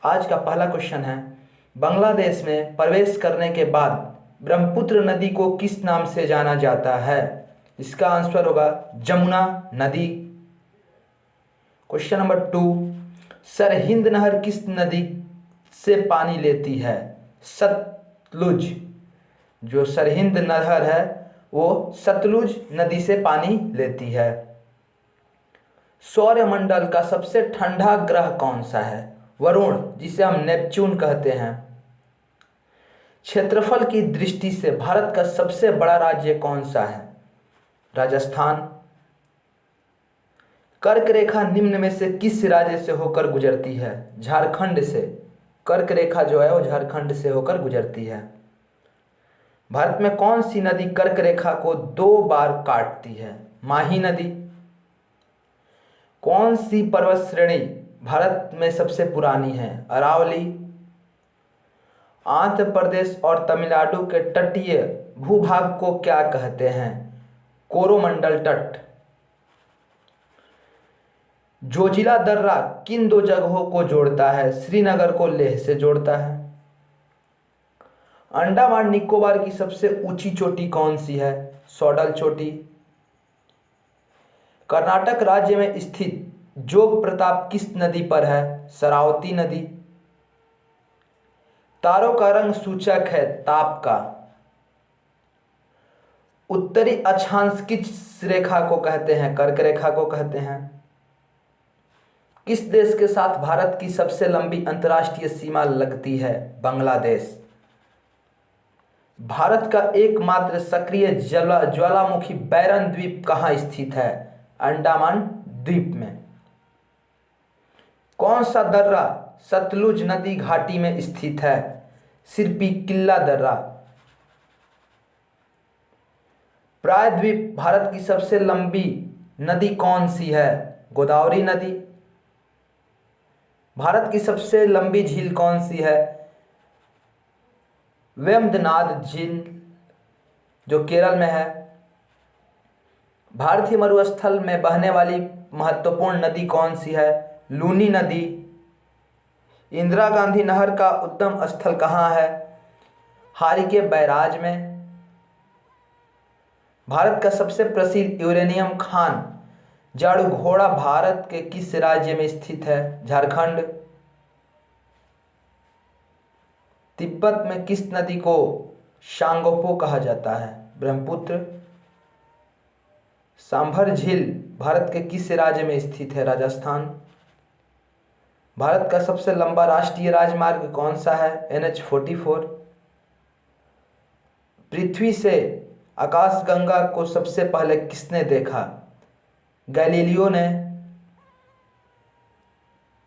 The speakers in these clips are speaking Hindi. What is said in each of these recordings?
आज का पहला क्वेश्चन है, बांग्लादेश में प्रवेश करने के बाद ब्रह्मपुत्र नदी को किस नाम से जाना जाता है? इसका आंसर होगा जमुना नदी। क्वेश्चन नंबर 2, सरहिंद नहर किस नदी से पानी लेती है? सतलुज। जो सरहिंद नहर है वो सतलुज नदी से पानी लेती है। सौरमंडल का सबसे ठंडा ग्रह कौन सा है? वरुण, जिसे हम नेपच्यून कहते हैं। क्षेत्रफल की दृष्टि से भारत का सबसे बड़ा राज्य कौन सा है? राजस्थान। कर्क रेखा निम्न में से किस राज्य से होकर गुजरती है? झारखंड से। कर्क रेखा जो है वो झारखंड से होकर गुजरती है। भारत में कौन सी नदी कर्क रेखा को 2 बार काटती है? माही नदी। कौन सी पर्वत श्रेणी भारत में सबसे पुरानी है? अरावली। आंध्र प्रदेश और तमिलनाडु के तटीय भूभाग को क्या कहते हैं? कोरोमंडल तट। जोजिला दर्रा किन 2 जगहों को जोड़ता है? श्रीनगर को लेह से जोड़ता है। अंडमान निकोबार की सबसे ऊंची चोटी कौन सी है? सौडल चोटी। कर्नाटक राज्य में स्थित जोग प्रताप किस नदी पर है? शरावती नदी। तारों का रंग सूचक है ताप का। उत्तरी अक्षांश किस रेखा को कहते हैं? कर्क रेखा को कहते हैं। किस देश के साथ भारत की सबसे लंबी अंतर्राष्ट्रीय सीमा लगती है? बांग्लादेश। भारत का एकमात्र सक्रिय ज्वालामुखी बैरन द्वीप कहाँ स्थित है? अंडमान द्वीप में। कौन सा दर्रा सतलुज नदी घाटी में स्थित है? सिरपी किल्ला दर्रा। प्रायद्वीप भारत की सबसे लंबी नदी कौन सी है? गोदावरी नदी। भारत की सबसे लंबी झील कौन सी है? वेम्बनाड झील, जो केरल में है। भारतीय मरुस्थल में बहने वाली महत्वपूर्ण नदी कौन सी है? लूनी नदी। इंदिरा गांधी नहर का उद्गम स्थल कहाँ है? हारीके बैराज में। भारत का सबसे प्रसिद्ध यूरेनियम खान जाड़ू घोड़ा भारत के किस राज्य में स्थित है? झारखंड। तिब्बत में किस नदी को शांगोपो कहा जाता है? ब्रह्मपुत्र। सांभर झील भारत के किस राज्य में स्थित है? राजस्थान। भारत का सबसे लंबा राष्ट्रीय राजमार्ग कौन सा है? NH-44। पृथ्वी से आकाशगंगा को सबसे पहले किसने देखा? गैलीलियो ने।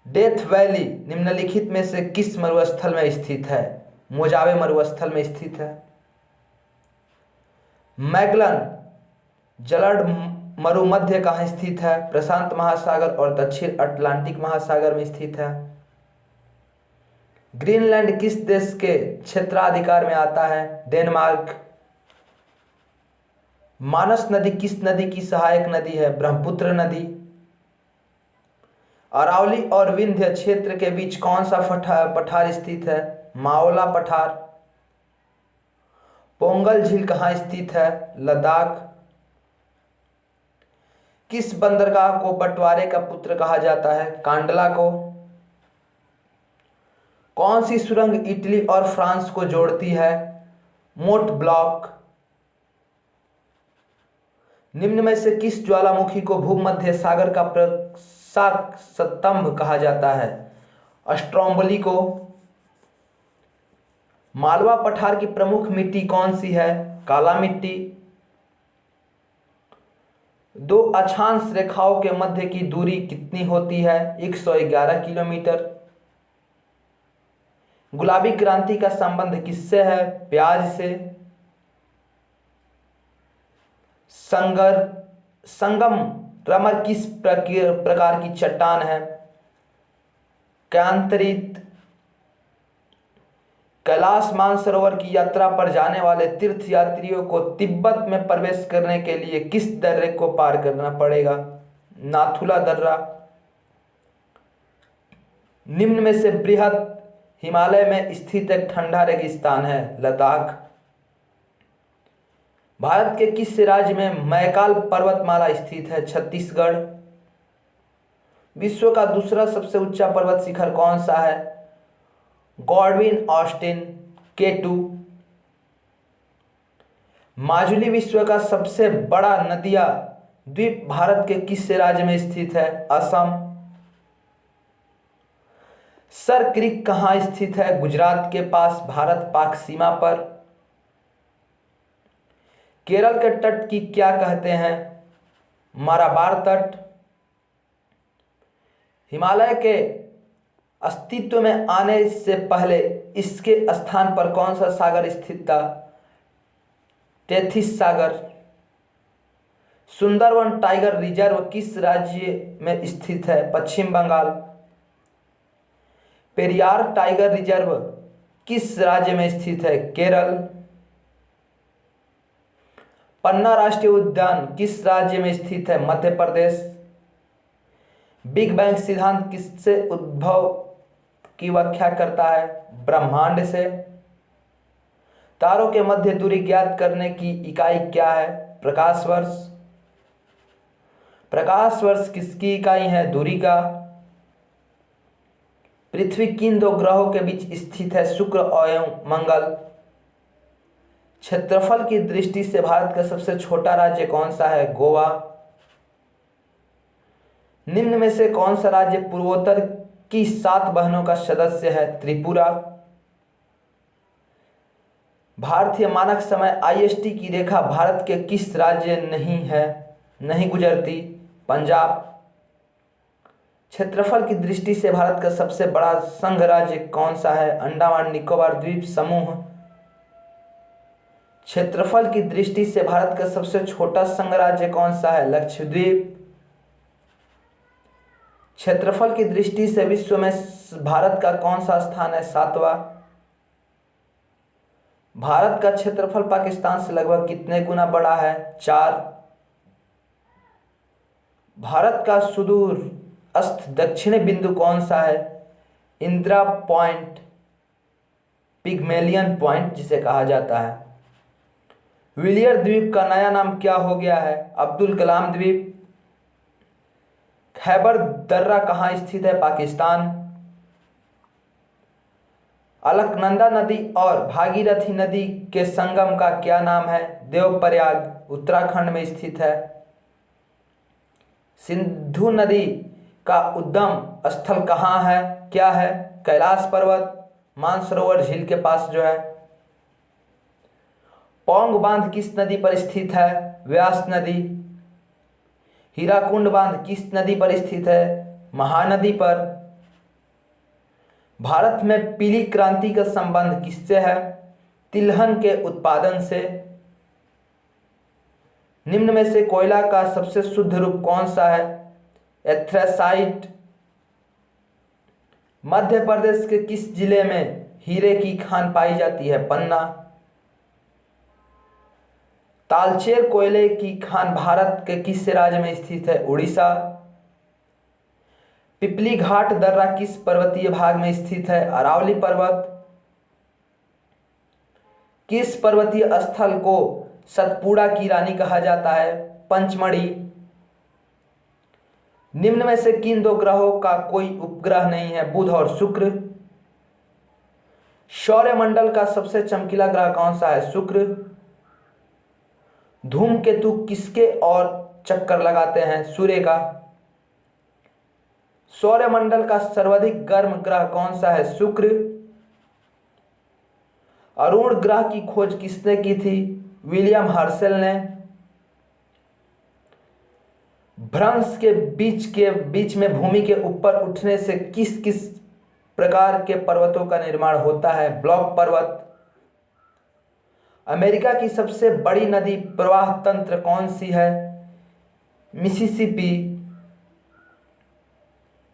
डेथ वैली निम्नलिखित में से किस मरुस्थल में स्थित है? मोजावे मरुस्थल में स्थित है। मैगलन जलद मरुमध्य कहाँ स्थित है? प्रशांत महासागर और दक्षिण अटलांटिक महासागर में स्थित है। ग्रीनलैंड किस देश के क्षेत्राधिकार में आता है? डेनमार्क। मानस नदी किस नदी की सहायक नदी है? ब्रह्मपुत्र नदी। अरावली और विंध्य क्षेत्र के बीच कौन सा पठार स्थित है? माओला पठार। पोंगल झील कहाँ स्थित है? लद्दाख। किस बंदरगाह को बंटवारे का पुत्र कहा जाता है? कांडला को। कौन सी सुरंग इटली और फ्रांस को जोड़ती है? मोंट ब्लॉक। निम्न में से किस ज्वालामुखी को भूमध्य सागर का प्रशाक स्तंभ कहा जाता है? स्ट्रोम्बोली को। मालवा पठार की प्रमुख मिट्टी कौन सी है? काला मिट्टी। 2 अक्षांश रेखाओं के मध्य की दूरी कितनी होती है? 111 किलोमीटर। गुलाबी क्रांति का संबंध किससे है? प्याज से। संगम रमर किस प्रकार की चट्टान है? कैंतरित। कैलाश मानसरोवर की यात्रा पर जाने वाले तीर्थयात्रियों को तिब्बत में प्रवेश करने के लिए किस दर्रे को पार करना पड़ेगा? नाथुला दर्रा। निम्न में से बृहद हिमालय में स्थित एक ठंडा रेगिस्तान है? लद्दाख। भारत के किस राज्य में मैकाल पर्वतमाला स्थित है? छत्तीसगढ़। विश्व का दूसरा सबसे ऊंचा पर्वत शिखर कौन सा है? Godwin Austen K2। माजुली विश्व का सबसे बड़ा नदिया द्वीप भारत के किस राज्य में स्थित है? असम। सर क्रीक कहाँ स्थित है? गुजरात के पास, भारत पाक सीमा पर। केरल के तट की क्या कहते हैं? मालाबार तट। हिमालय के अस्तित्व में आने से पहले इसके स्थान पर कौन सा सागर स्थित था? टेथिस सागर। सुंदरवन टाइगर रिजर्व किस राज्य में स्थित है? पश्चिम बंगाल। पेरियार टाइगर रिजर्व किस राज्य में स्थित है? केरल। पन्ना राष्ट्रीय उद्यान किस राज्य में स्थित है? मध्य प्रदेश। बिग बैंग सिद्धांत किससे उद्भव की व्याख्या करता है? ब्रह्मांड से। तारों के मध्य दूरी ज्ञात करने की इकाई क्या है? प्रकाश वर्ष। प्रकाश वर्ष किसकी इकाई है? दूरी का। पृथ्वी किन दो ग्रहों के बीच स्थित है? शुक्र और मंगल। क्षेत्रफल की दृष्टि से भारत का सबसे छोटा राज्य कौन सा है? गोवा। निम्न में से कौन सा राज्य पूर्वोत्तर की 7 बहनों का सदस्य है? त्रिपुरा। भारतीय मानक समय IST की रेखा भारत के किस राज्य नहीं गुजरती? पंजाब। क्षेत्रफल की दृष्टि से भारत का सबसे बड़ा संघ राज्य कौन सा है? अंडमान निकोबार द्वीप समूह। क्षेत्रफल की दृष्टि से भारत का सबसे छोटा संघ राज्य कौन सा है? लक्षद्वीप। क्षेत्रफल की दृष्टि से विश्व में भारत का कौन सा स्थान है? 7वां। भारत का क्षेत्रफल पाकिस्तान से लगभग कितने गुना बड़ा है? 4। भारत का सुदूर अस्त दक्षिणी बिंदु कौन सा है? इंदिरा पॉइंट, पिग्मेलियन पॉइंट जिसे कहा जाता है। विलियर द्वीप का नया नाम क्या हो गया है? अब्दुल कलाम द्वीप। खैबर दर्रा कहाँ स्थित है? पाकिस्तान। अलकनंदा नदी और भागीरथी नदी के संगम का क्या नाम है? देवप्रयाग, उत्तराखंड में स्थित है। सिंधु नदी का उद्गम स्थल कहाँ है? क्या है? कैलाश पर्वत, मानसरोवर झील के पास जो है। पौंग बांध किस नदी पर स्थित है? व्यास नदी। हीराकुंड बांध किस नदी पर स्थित है? महानदी पर। भारत में पीली क्रांति का संबंध किससे है? तिलहन के उत्पादन से। निम्न में से कोयला का सबसे शुद्ध रूप कौन सा है? एंथ्रेसाइट। मध्य प्रदेश के किस जिले में हीरे की खान पाई जाती है? पन्ना। तालचेर कोयले की खान भारत के किस राज्य में स्थित है? उड़ीसा। पिपली घाट दर्रा किस पर्वतीय भाग में स्थित है? अरावली पर्वत। किस पर्वतीय स्थल को सतपुड़ा की रानी कहा जाता है? पंचमढ़ी। निम्न में से किन 2 ग्रहों का कोई उपग्रह नहीं है? बुध और शुक्र। सौरमंडल का सबसे चमकीला ग्रह कौन सा है? शुक्र। धूमकेतु किसके और चक्कर लगाते हैं? सूर्य का। सौरमंडल का सर्वाधिक गर्म ग्रह कौन सा है? शुक्र। अरुण ग्रह की खोज किसने की थी? विलियम हर्शेल ने। भ्रंश के बीच में भूमि के ऊपर उठने से किस किस प्रकार के पर्वतों का निर्माण होता है? ब्लॉक पर्वत। अमेरिका की सबसे बड़ी नदी प्रवाह तंत्र कौन सी है? मिसिसिपी।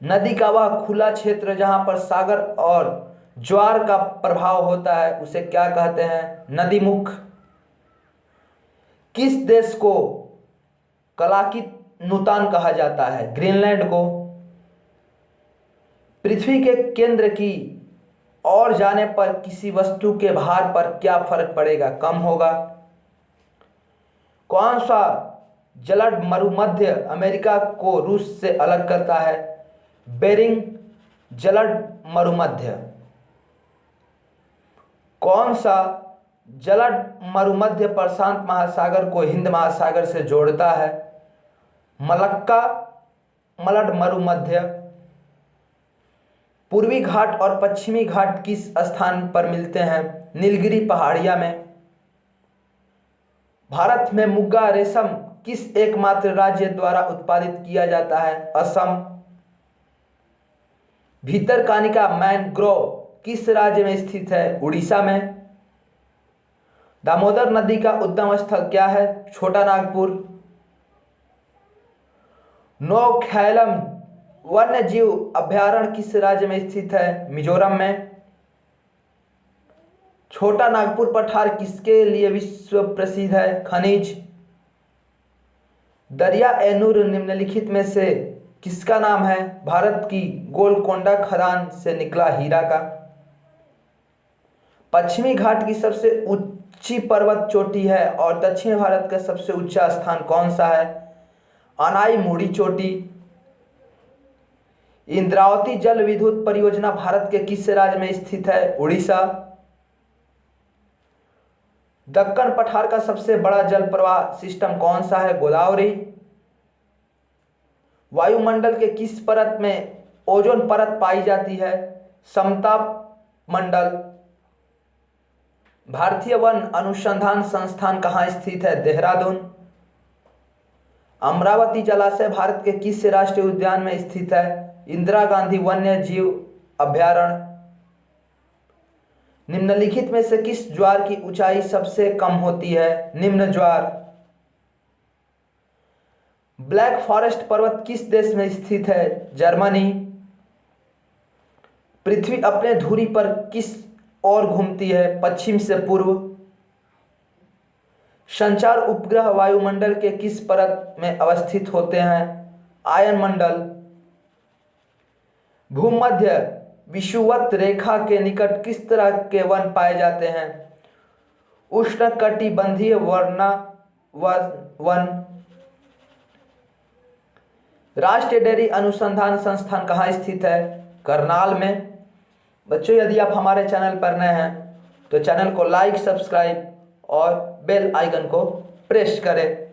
नदी का वह खुला क्षेत्र जहां पर सागर और ज्वार का प्रभाव होता है उसे क्या कहते हैं? नदीमुख। किस देश को कलाकित नूतान कहा जाता है? ग्रीनलैंड को। पृथ्वी के केंद्र की ओर जाने पर किसी वस्तु के भार पर क्या फर्क पड़ेगा? कम होगा। कौन सा जलद मरुमध्य अमेरिका को रूस से अलग करता है? बेरिंग जलद मरुमध्य। कौन सा जलद मरुमध्य प्रशांत महासागर को हिंद महासागर से जोड़ता है? मलक्का मलड मरुमध्य। पूर्वी घाट और पश्चिमी घाट किस स्थान पर मिलते हैं? नीलगिरी पहाड़िया में। भारत में मुगा रेशम किस एकमात्र राज्य द्वारा उत्पादित किया जाता है? असम। भीतरकानिका मैनग्रोव किस राज्य में स्थित है? उड़ीसा में। दामोदर नदी का उद्गम स्थल क्या है? छोटा नागपुर। नौखैलम वन्य जीव अभयारण्य किस राज्य में स्थित है? मिजोरम में। छोटा नागपुर पठार किसके लिए विश्व प्रसिद्ध है? खनिज। दरिया एनूर निम्नलिखित में से किसका नाम है? भारत की गोलकोंडा खदान से निकला हीरा का। पश्चिमी घाट की सबसे ऊंची पर्वत चोटी है और दक्षिण भारत का सबसे ऊंचा स्थान कौन सा है? अनाई मुड़ी चोटी। इंद्रावती जल विद्युत परियोजना भारत के किस राज्य में स्थित है? उड़ीसा। दक्कन पठार का सबसे बड़ा जल प्रवाह सिस्टम कौन सा है? गोदावरी। वायुमंडल के किस परत में ओजोन परत पाई जाती है? समताप मंडल। भारतीय वन अनुसंधान संस्थान कहाँ स्थित है? देहरादून। अमरावती जलाशय भारत के किस राष्ट्रीय उद्यान में स्थित है? इंदिरा गांधी वन्य जीव अभयारण्य। निम्नलिखित में से किस ज्वार की ऊंचाई सबसे कम होती है? निम्न ज्वार। ब्लैक फॉरेस्ट पर्वत किस देश में स्थित है? जर्मनी। पृथ्वी अपने धुरी पर किस ओर घूमती है? पश्चिम से पूर्व। संचार उपग्रह वायुमंडल के किस परत में अवस्थित होते हैं? आयनमंडल। भूमध्य विषुवत रेखा के निकट किस तरह के वन पाए जाते हैं? उष्णकटिबंधीय वन। राष्ट्रीय डेयरी अनुसंधान संस्थान कहाँ स्थित है? करनाल में। बच्चों, यदि आप हमारे चैनल पर नए हैं तो चैनल को लाइक, सब्सक्राइब और बेल आइकन को प्रेस करें।